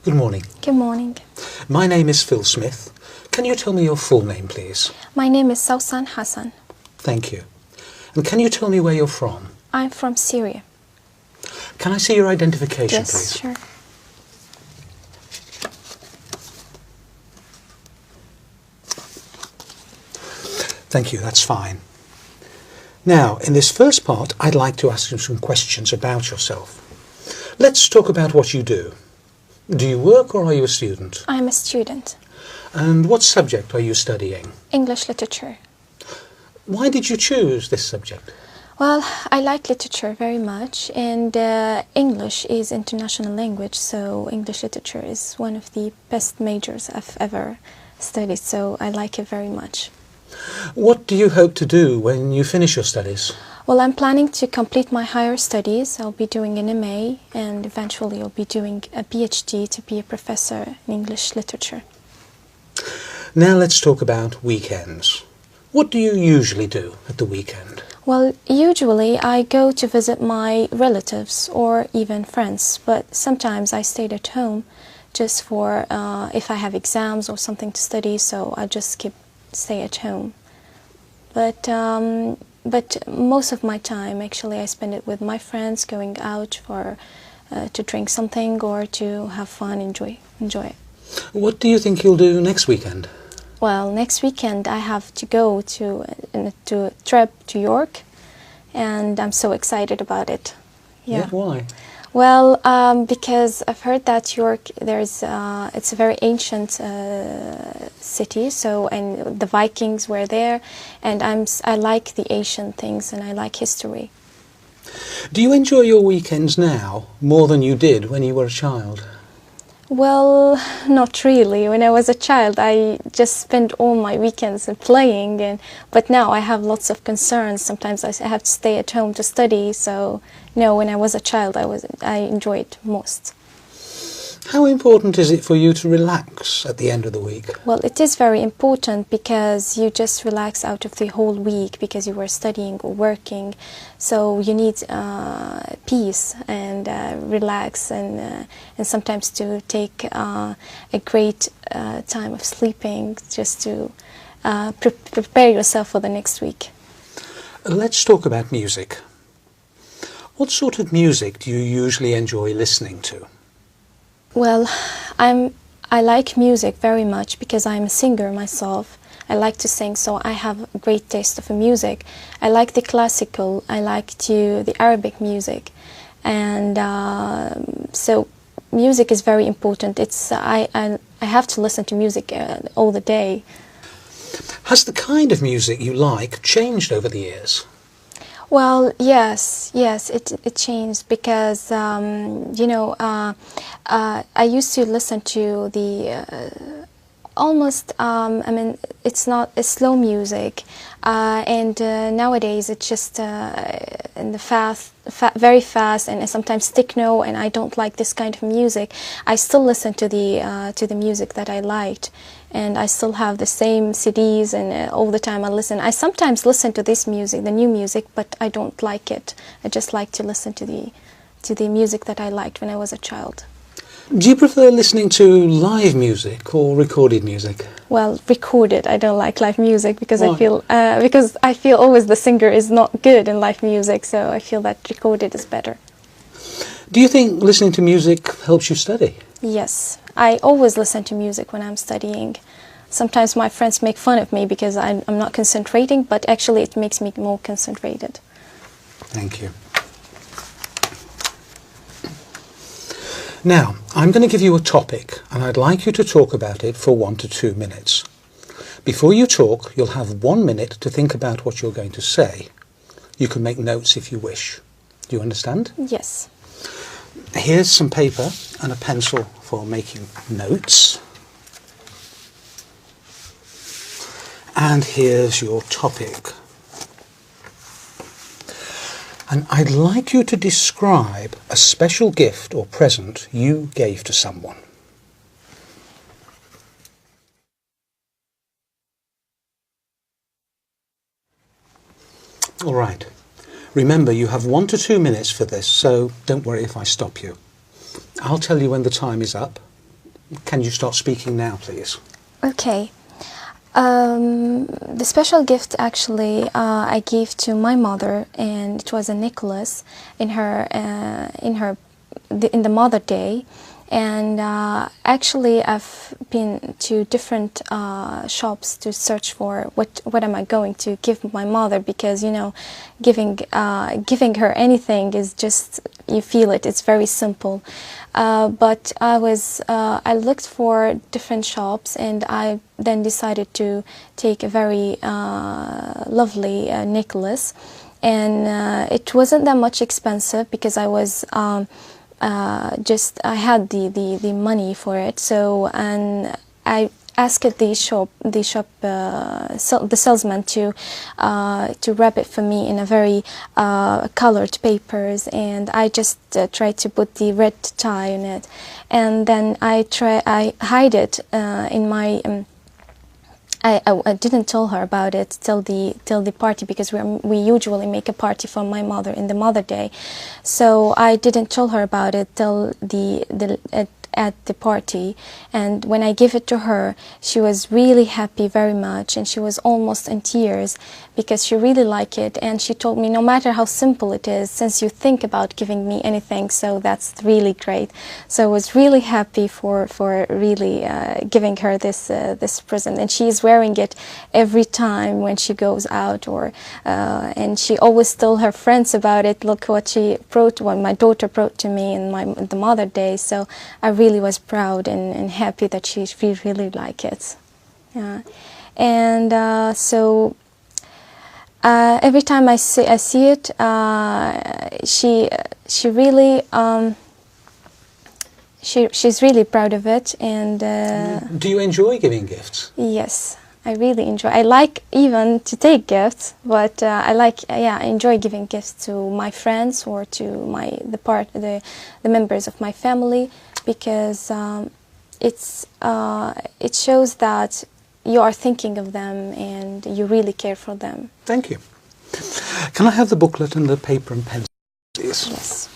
Good morning. Good morning. My name is Phil Smith. Can you tell me your full name, please? My name is Sausan Hassan. Thank you. And can you tell me where you're from? I'm from Syria. Can I see your identification, Yes, please? sure. Thank you, that's fine. Now, in this first part, I'd like to ask you some questions about yourself. Let's talk about what you do. Do you work or are you a student? I'm a student. And what subject are you studying? English literature. Why did you choose this subject? Well, I like literature very much, and English is international language, so English literature is one of the best majors I've ever studied, so I like it very much. What do you hope to do when you finish your studies? Well, I'm planning to complete my higher studies. I'll be doing an MA, and eventually I'll be doing a PhD to be a professor in English literature. Now let's talk about weekends. What do you usually do at the weekend? Well, usually I go to visit my relatives or even friends, but sometimes I stay at home just for if I have exams or something to study, so I just stay at home. But most of my time, actually, I spend it with my friends, going out for to drink something or to have fun, enjoy it. What do you think you'll do next weekend? Well, next weekend I have to go to a trip to York, and I'm so excited about it. Yeah, why? Well, because I've heard that York, it's a very ancient city, and the Vikings were there, and I like the ancient things and I like history. Do you enjoy your weekends now more than you did when you were a child? Well, not really. When I was a child, I just spent all my weekends playing, but now I have lots of concerns. Sometimes I have to stay at home to study, so no, when I was a child, I enjoyed most. How important is it for you to relax at the end of the week? Well, it is very important because you just relax out of the whole week because you were studying or working. So you need peace and relax and sometimes to take a great time of sleeping just to prepare yourself for the next week. Let's talk about music. What sort of music do you usually enjoy listening to? Well, I like music very much because I'm a singer myself. I like to sing, so I have a great taste of music. I like the classical, I like the Arabic music, and so music is very important. I have to listen to music all the day. Has the kind of music you like changed over the years? Well, yes, it changed because I used to listen to the almost it's not slow music, and nowadays it's just in the very fast and sometimes techno, and I don't like this kind of music. I still listen to the music that I liked, and I still have the same CDs, and all the time I listen. I sometimes listen to this music, the new music, but I don't like it. I just like to listen to the music that I liked when I was a child. Do you prefer listening to live music or recorded music? Well, recorded. I don't like live music because Why? I feel always the singer is not good in live music, so I feel that recorded is better. Do you think listening to music helps you study? Yes, I always listen to music when I'm studying. Sometimes my friends make fun of me because I'm not concentrating, but actually it makes me more concentrated. Thank you. Now, I'm going to give you a topic, and I'd like you to talk about it for 1 to 2 minutes. Before you talk, you'll have 1 minute to think about what you're going to say. You can make notes if you wish. Do you understand? Yes. Here's some paper and a pencil for making notes. And here's your topic. And I'd like you to describe a special gift or present you gave to someone. All right. Remember, you have 1 to 2 minutes for this, so don't worry if I stop you. I'll tell you when the time is up, can you start speaking now, please? Okay. The special gift actually I gave to my mother, and it was a necklace in the Mother Day. And actually, I've been to different shops to search for what am I going to give my mother, because, you know, giving her anything is just, you feel it. It's very simple. But I looked for different shops, and I then decided to take a very lovely necklace, and it wasn't that much expensive because I was. I had the money for it, so, and I asked the salesman to wrap it for me in a very colored papers, and I just tried to put the red tie on it, and then I hide it in my. I didn't tell her about it till the party, because we usually make a party for my mother in the Mother Day, so I didn't tell her about it till at the party. And when I gave it to her, she was really happy very much, and she was almost in tears because she really liked it, and she told me, no matter how simple it is, since you think about giving me anything, so that's really great. So I was really happy for really giving her this present, and she is wearing it every time when she goes out, or and she always tell her friends about it. Look what my daughter brought to me in the Mother Day. So I really was proud and happy that she really liked it. Yeah. And so every time I see it, she really she's really proud of it. And do you enjoy giving gifts? Yes, I really enjoy. I like even to take gifts, but I enjoy giving gifts to my friends or to the members of my family, because it shows that you are thinking of them and you really care for them. Thank you. Can I have the booklet and the paper and pencil, please? Yes.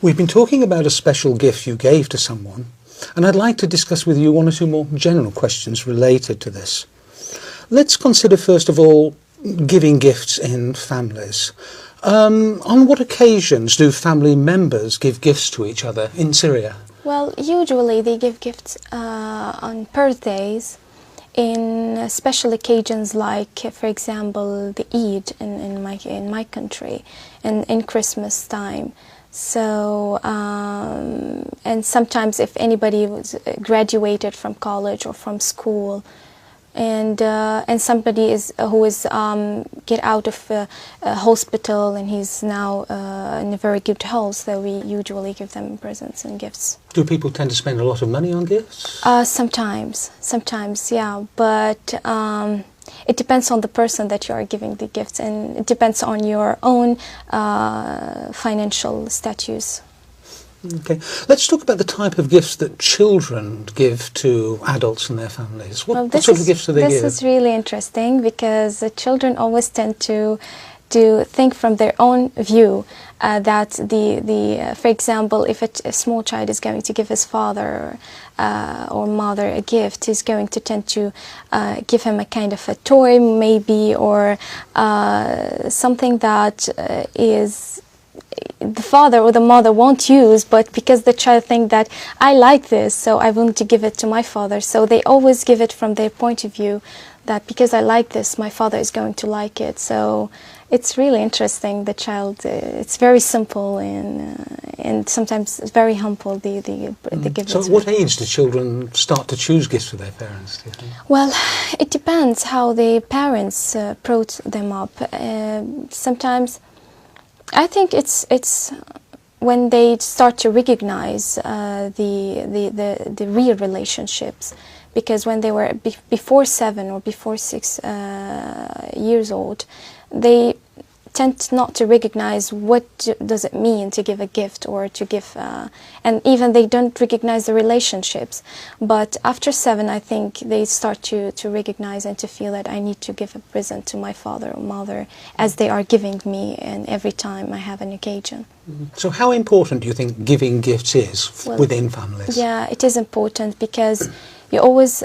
We've been talking about a special gift you gave to someone, and I'd like to discuss with you one or two more general questions related to this. Let's consider first of all giving gifts in families. On what occasions do family members give gifts to each other in Syria? Well, usually they give gifts on birthdays, in special occasions like, for example, the Eid in my country, and in Christmas time. So, and sometimes if anybody was graduated from college or from school, and somebody who is get out of a hospital and he's now in a very good health, so we usually give them presents and gifts. Do people tend to spend a lot of money on gifts? Sometimes, yeah, but it depends on the person that you are giving the gifts, and it depends on your own financial status. Okay, let's talk about the type of gifts that children give to adults and their families. What sort of gifts do they give? This is really interesting, because the children always tend to think from their own view, that for example, if a small child is going to give his father or mother a gift, he's going to tend to give him a kind of a toy maybe, or something that is the father or the mother won't use, but because the child thinks that I like this, so I want to give it to my father. So they always give it from their point of view, that because I like this, my father is going to like it. So it's really interesting. The child, it's very simple and sometimes very humble. The gifts. So, at what age do children start to choose gifts for their parents, do you think? Well, it depends how the parents brought them up. Sometimes, I think it's when they start to recognize the real relationships, because when they were before 7 or before 6 years old, they tend not to recognize what does it mean to give a gift or to give, and even they don't recognize the relationships. But after 7, I think they start to recognize and to feel that I need to give a present to my father or mother as they are giving me, and every time I have an occasion. So how important do you think giving gifts is within families? Yeah, it is important because you always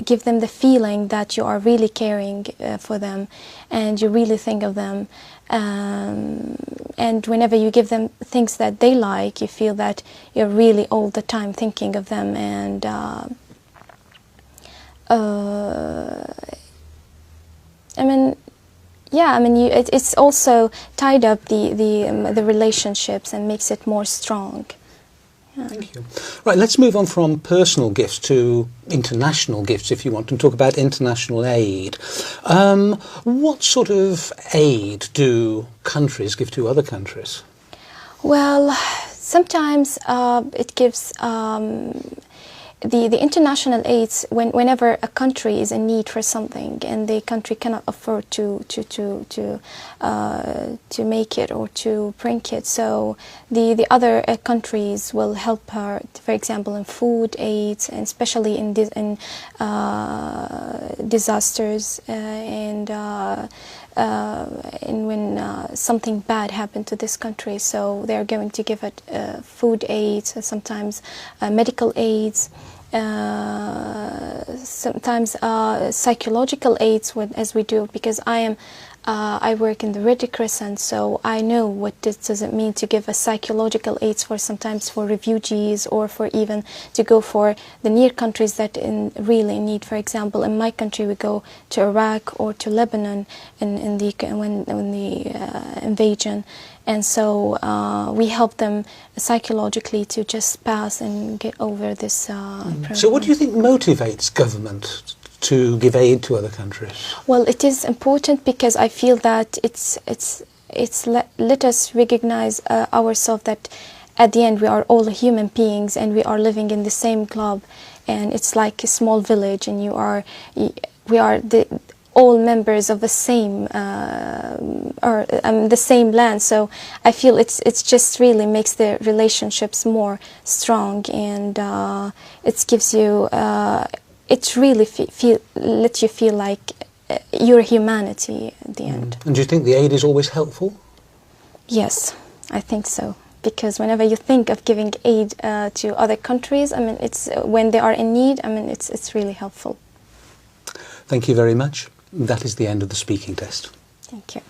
give them the feeling that you are really caring for them and you really think of them. And whenever you give them things that they like, you feel that you're really all the time thinking of them. And it's also tied up the relationships and makes it more strong. Yeah. Thank you. Right, let's move on from personal gifts to international gifts, if you want, and talk about international aid. What sort of aid do countries give to other countries? Well, sometimes it gives the international aids whenever a country is in need for something and the country cannot afford to make it or to bring it, so the other countries will help her, for example, in food aids, and especially in disasters and when something bad happened to this country, so they're going to give it food aids, sometimes medical aids, sometimes psychological aids, as we do, because I work in the Red Crescent, so I know what does it mean to give a psychological aids for sometimes for refugees or for even to go for the near countries that really need. For example, in my country, we go to Iraq or to Lebanon when the invasion, and so we help them psychologically to just pass and get over this problem. So what do you think motivates government to give aid to other countries? Well, it is important because I feel that let us recognize ourselves that at the end we are all human beings and we are living in the same globe, and it's like a small village, and we are all members of the same the same land. So I feel it's just really makes the relationships more strong, and it gives you. It really lets you feel like you're humanity at the end. And do you think the aid is always helpful? Yes, I think so. Because whenever you think of giving aid to other countries, it's when they are in need. It's really helpful. Thank you very much. That is the end of the speaking test. Thank you.